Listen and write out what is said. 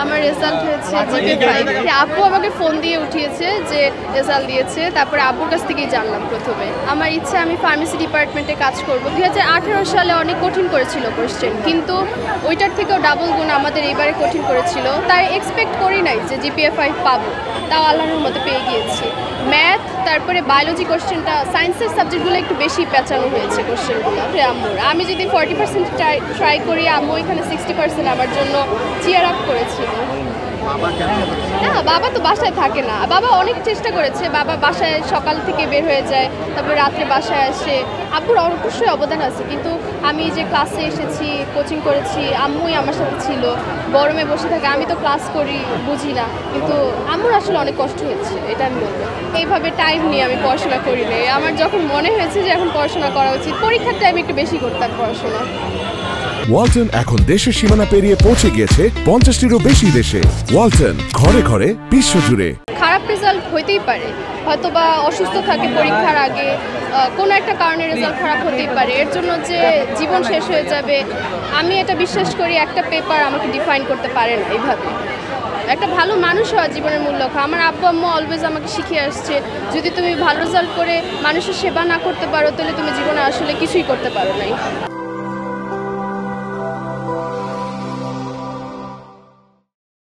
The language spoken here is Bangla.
আমার রেজাল্ট হয়েছে জিপি 5। আপু আমাকে ফোন দিয়ে উঠিয়েছে যে রেজাল্ট দিয়েছে, তারপরে আব্বুর কাছ থেকেই জানলাম প্রথমে। আমার ইচ্ছা আমি ফার্মেসি ডিপার্টমেন্টে কাজ করব। 2018 সালে অনেক কঠিন করেছিল কোশ্চেন, কিন্তু ওইটার থেকেও ডাবল গুণ আমাদের এইবারে কঠিন করেছিল। তাই এক্সপেক্ট করি নাই যে জিপিএ 5 পাবো, তাও আল্লাহর মতো পেয়ে গিয়েছি। ম্যাথ তারপরে বায়োলজি কোশ্চেনটা, সায়েন্সের সাবজেক্টগুলো একটু বেশি পেঁচানো হয়েছে কোশ্চেনগুলো আম্মুর। আমি যদি 40% ট্রাই করি, আম্মু এখানে 60% আমার জন্য চিয়ার আপ করেছিল। না, বাবা তো বাসায় থাকে না। বাবা অনেক চেষ্টা করেছে, বাবা বাসায় সকাল থেকে বের হয়ে যায়, তারপরে রাত্রে বাসায় আসে। আব্বুর অবশ্যই অবদান আছে, কিন্তু আমি যে ক্লাসে এসেছি, কোচিং করেছি, আম্মুই আমার সাথে ছিল। গরমে বসে থাকে, আমি তো ক্লাস করি, বুঝি না, কিন্তু আম্মুর আসলে অনেক কষ্ট হয়েছে, এটা আমি বলবো। এইভাবে টাইম নিয়ে আমি পড়াশোনা করি নাই। আমার যখন মনে হয়েছে যে এখন পড়াশোনা করা উচিত, পরীক্ষার টাইমে একটু বেশি করতাম পড়াশোনা। ওয়ালটন এখন দেশের সীমানা পেরিয়ে পৌঁছে গিয়েছে 50টিরও বেশি দেশে। ওয়ালটন, ঘরে ঘরে বিশ্বজুড়ে। খারাপ রেজাল্ট হইতেই পারে, হয়তো বা অসুস্থ থাকে পরীক্ষার আগে, কোনো একটা কারণে রেজাল্ট খারাপ হতেই পারে। এর জন্য যে জীবন শেষ হয়ে যাবে, আমি এটা বিশ্বাস করি একটা পেপার আমাকে ডিফাইন করতে পারে না এইভাবে। একটা ভালো মানুষ হওয়া জীবনের মূল লক্ষ্য। আমার আব্বু আম্মু অলওয়েজ আমাকে শিখিয়ে আসছে, যদি তুমি ভালো রেজাল্ট করে মানুষের সেবা না করতে পারো, তাহলে তুমি জীবনে আসলে কিছুই করতে পারো নাই।